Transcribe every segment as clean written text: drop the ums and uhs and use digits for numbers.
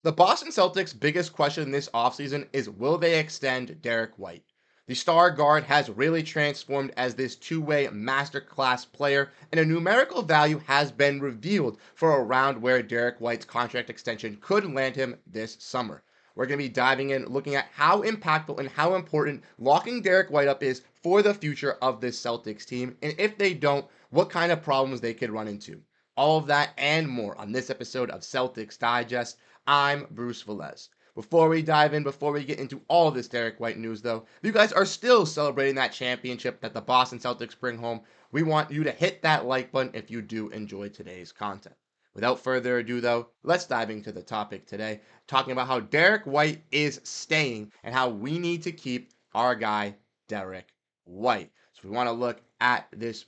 The Boston Celtics' biggest question this offseason is will they extend Derrick White? The star guard has really transformed as this two-way masterclass player, and a numerical value has been revealed for around where Derrick White's contract extension could land him this summer. We're going to be diving in, looking at how impactful and how important locking Derrick White up is for the future of this Celtics team, and if they don't, what kind of problems they could run into. All of that and more on this episode of Celtics Digest. I'm Bruce Velez. Before we dive in, before we get into all of this Derrick White news, though, if you guys are still celebrating that championship that the Boston Celtics bring home, we want you to hit that like button if you do enjoy today's content. Without further ado, though, let's dive into the topic today, talking about how Derrick White is staying and how we need to keep our guy, Derrick White. So we want to look at this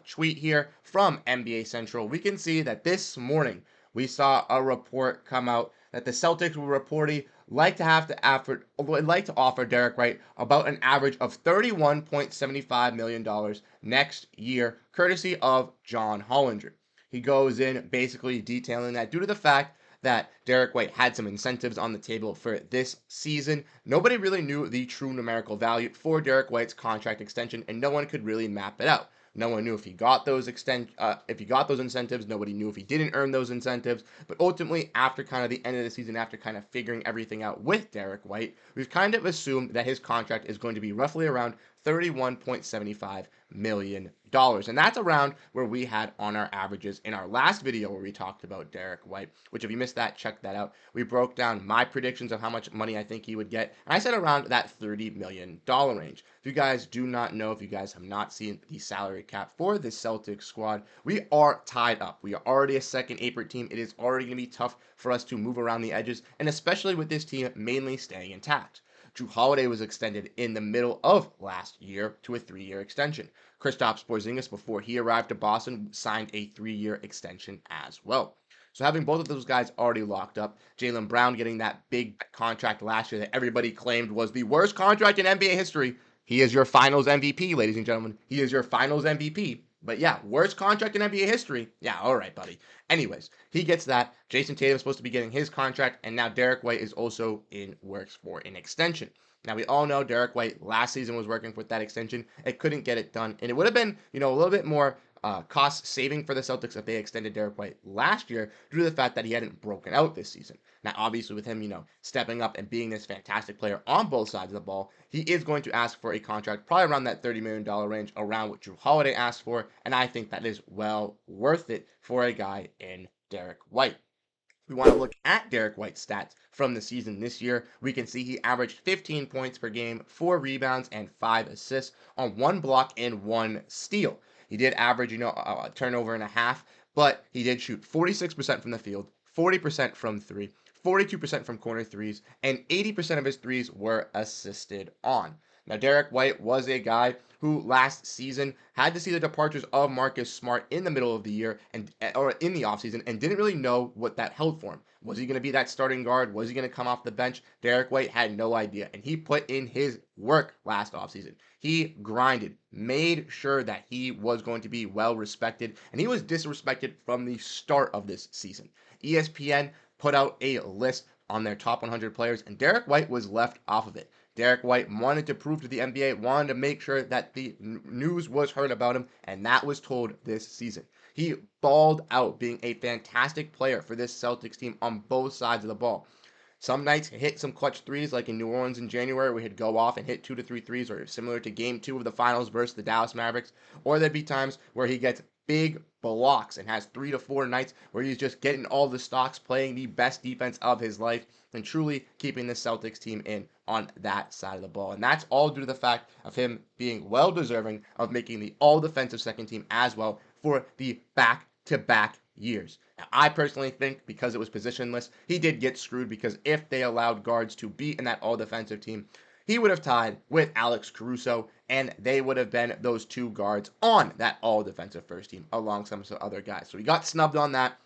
tweet here from NBA Central. We can see that this morning we saw a report come out that the Celtics will reportedly like to offer Derrick White about an average of $31.75 million next year, courtesy of John Hollinger. He goes in basically detailing that due to the fact that Derrick White had some incentives on the table for this season, nobody really knew the true numerical value for Derrick White's contract extension, and no one could really map it out. No one knew if he got those incentives. Nobody knew if he didn't earn those incentives. But ultimately, after kind of the end of the season, after kind of figuring everything out with Derrick White, we've kind of assumed that his contract is going to be roughly around $31.75 million. And that's around where we had on our averages in our last video where we talked about Derrick White, which if you missed that, check that out. We broke down my predictions of how much money I think he would get. And I said around that $30 million range. If you guys do not know, if you guys have not seen the salary cap for the Celtics squad, we are tied up. We are already a second apron team. It is already going to be tough for us to move around the edges, and especially with this team mainly staying intact. Jrue Holiday was extended in the middle of last year to a 3-year extension. Kristaps Porziņģis, before he arrived to Boston, signed a 3-year extension as well. So having both of those guys already locked up, Jaylen Brown getting that big contract last year that everybody claimed was the worst contract in NBA history. He is your finals MVP, ladies and gentlemen. He is your finals MVP. But yeah, worst contract in NBA history. Yeah, all right, buddy. Anyways, he gets that. Jayson Tatum is supposed to be getting his contract, and now Derrick White is also in works for an extension. Now, we all know Derrick White last season was working with that extension. It couldn't get it done, and it would have been, a little bit more cost saving for the Celtics if they extended Derrick White last year due to the fact that he hadn't broken out this season. Now, obviously, with him, stepping up and being this fantastic player on both sides of the ball, he is going to ask for a contract probably around that $30 million range, around what Jrue Holiday asked for, and I think that is well worth it for a guy in Derrick White. We want to look at Derrick White's stats from the season this year. We can see he averaged 15 points per game, 4 rebounds, and 5 assists on 1 block and 1 steal. He did average, a turnover and a half, but he did shoot 46% from the field, 40% from 3, 42% from corner threes, and 80% of his threes were assisted on. Now, Derrick White was a guy who last season had to see the departures of Marcus Smart in the middle of the year or in the offseason and didn't really know what that held for him. Was he going to be that starting guard? Was he going to come off the bench? Derrick White had no idea, and he put in his work last offseason. He grinded, made sure that he was going to be well respected, and he was disrespected from the start of this season. ESPN put out a list on their top 100 players, and Derrick White was left off of it. Derrick White wanted to prove to the NBA, wanted to make sure that the news was heard about him, and that was told this season. He balled out being a fantastic player for this Celtics team on both sides of the ball. Some nights he hit some clutch threes, like in New Orleans in January, where he'd go off and hit 2 to 3 threes, or similar to Game 2 of the Finals versus the Dallas Mavericks. Or there'd be times where he gets big blocks and has 3 to 4 nights where he's just getting all the stocks, playing the best defense of his life, and truly keeping the Celtics team in on that side of the ball. And that's all due to the fact of him being well deserving of making the all-defensive second team as well for the back-to-back years. Now, I personally think because it was positionless, he did get screwed, because if they allowed guards to be in that all-defensive team, he would have tied with Alex Caruso, and they would have been those 2 guards on that all-defensive first team alongside some other guys. So he got snubbed on that.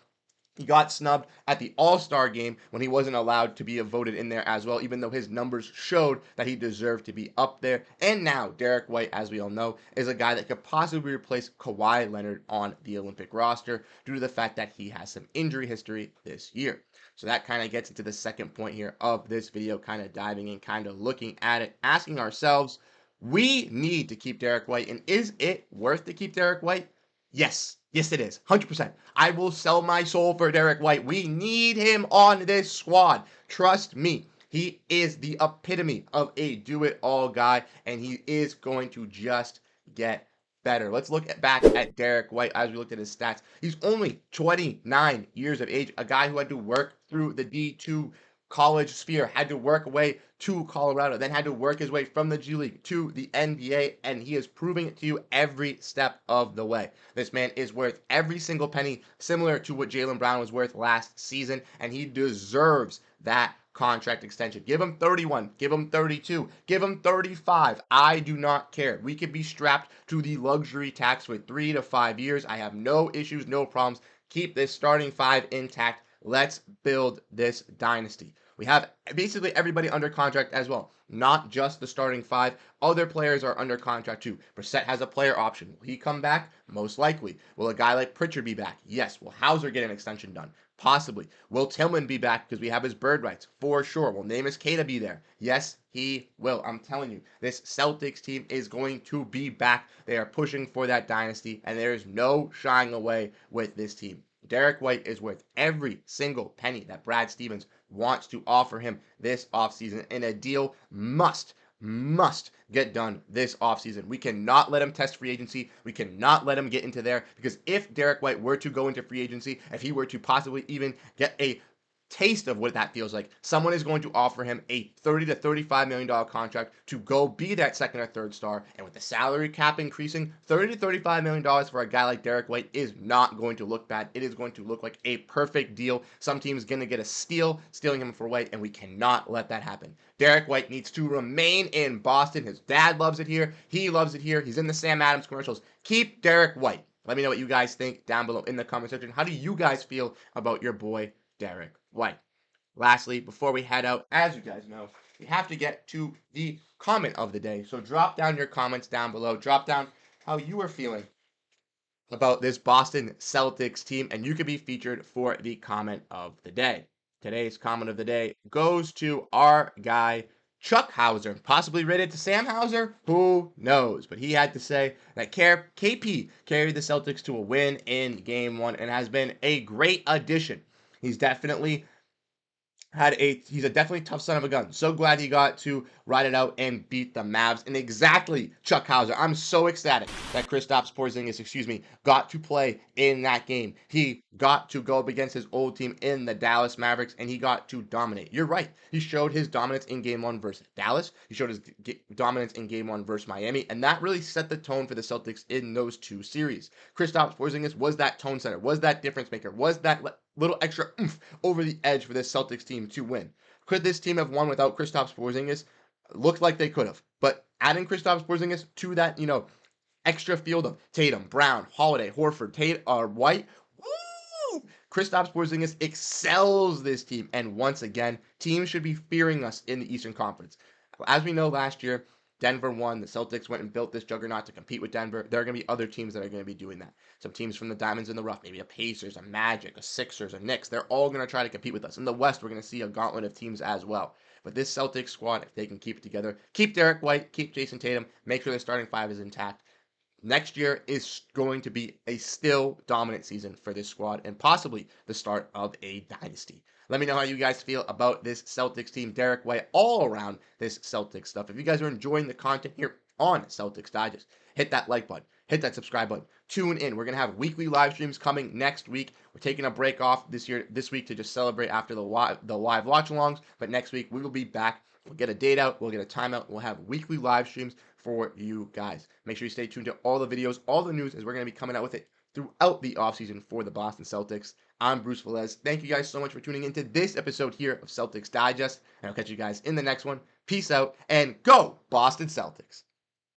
He got snubbed at the All-Star game when he wasn't allowed to be voted in there as well, even though his numbers showed that he deserved to be up there. And now, Derrick White, as we all know, is a guy that could possibly replace Kawhi Leonard on the Olympic roster due to the fact that he has some injury history this year. So that kind of gets into the second point here of this video, kind of diving in, kind of looking at it, asking ourselves, we need to keep Derrick White. And is it worth to keep Derrick White? Yes. Yes, it is. 100%. I will sell my soul for Derrick White. We need him on this squad. Trust me. He is the epitome of a do-it-all guy, and he is going to just get better. Let's look back at Derrick White as we looked at his stats. He's only 29 years of age, a guy who had to work through the D2 college sphere, had to work away to Colorado, then had to work his way from the G League to the NBA, and he is proving it to you every step of the way. This man is worth every single penny, similar to what Jaylen Brown was worth last season, and he deserves that contract extension. Give him 31, give him 32, give him 35. I do not care. We could be strapped to the luxury tax for 3 to 5 years. I have no issues, no problems. Keep this starting five intact. Let's build this dynasty. We have basically everybody under contract as well, not just the starting five. Other players are under contract too. Brissett has a player option. Will he come back? Most likely. Will a guy like Pritchard be back? Yes. Will Hauser get an extension done? Possibly. Will Tillman be back because we have his bird rights? For sure. Will Neemias Queta be there? Yes, he will. I'm telling you, this Celtics team is going to be back. They are pushing for that dynasty, and there is no shying away with this team. Derrick White is worth every single penny that Brad Stevens wants to offer him this offseason, and a deal must get done this offseason. We cannot let him test free agency. We cannot let him get into there, because if Derrick White were to go into free agency, if he were to possibly even get a taste of what that feels like, someone is going to offer him a $30 to $35 million contract to go be that second or third star. And with the salary cap increasing, $30 to $35 million for a guy like Derrick White is not going to look bad. It is going to look like a perfect deal. Some team's going to get a steal, stealing him for White, and we cannot let that happen. Derrick White needs to remain in Boston. His dad loves it here. He loves it here. He's in the Sam Adams commercials. Keep Derrick White. Let me know what you guys think down below in the comment section. How do you guys feel about your boy, Derrick White? Lastly, before we head out, as you guys know, we have to get to the comment of the day. So drop down your comments down below. Drop down how you are feeling about this Boston Celtics team, and you could be featured for the comment of the day. Today's comment of the day goes to our guy, Chuck Hauser, possibly related to Sam Hauser, who knows? But he had to say that KP carried the Celtics to a win in Game 1 and has been a great addition. He's definitely he's a definitely tough son of a gun. So glad he got to ride it out and beat the Mavs. And exactly, Chuck Hauser, I'm so ecstatic that Kristaps Porziņģis, got to play in that game. He got to go up against his old team in the Dallas Mavericks, and he got to dominate. You're right. He showed his dominance in Game 1 versus Dallas. He showed his dominance in Game 1 versus Miami, and that really set the tone for the Celtics in those two series. Kristaps Porziņģis was that tone setter, was that difference maker, was that little extra oomph over the edge for this Celtics team to win. Could this team have won without Kristaps Porziņģis? Looked like they could have. But adding Kristaps Porziņģis to that, extra field of Tatum, Brown, Holiday, Horford, White, woo! Kristaps Porziņģis excels this team. And once again, teams should be fearing us in the Eastern Conference. As we know, last year, Denver won. The Celtics went and built this juggernaut to compete with Denver. There are going to be other teams that are going to be doing that. Some teams from the Diamonds in the Rough, maybe a Pacers, a Magic, a Sixers, a Knicks. They're all going to try to compete with us. In the West, we're going to see a gauntlet of teams as well. But this Celtics squad, if they can keep it together, keep Derrick White, keep Jayson Tatum, make sure their starting five is intact. Next year is going to be a still dominant season for this squad and possibly the start of a dynasty. Let me know how you guys feel about this Celtics team, Derrick White, all around this Celtics stuff. If you guys are enjoying the content here on Celtics Digest, hit that like button, hit that subscribe button, tune in. We're going to have weekly live streams coming next week. We're taking a break off this week to just celebrate after the live watch-alongs, but next week we will be back. We'll get a date out, we'll get a timeout, we'll have weekly live streams for you guys. Make sure you stay tuned to all the videos, all the news, as we're going to be coming out with it throughout the offseason for the Boston Celtics. I'm Bruce Veliz. Thank you guys so much for tuning into this episode here of Celtics Digest, and I'll catch you guys in the next one. Peace out, and go Boston Celtics!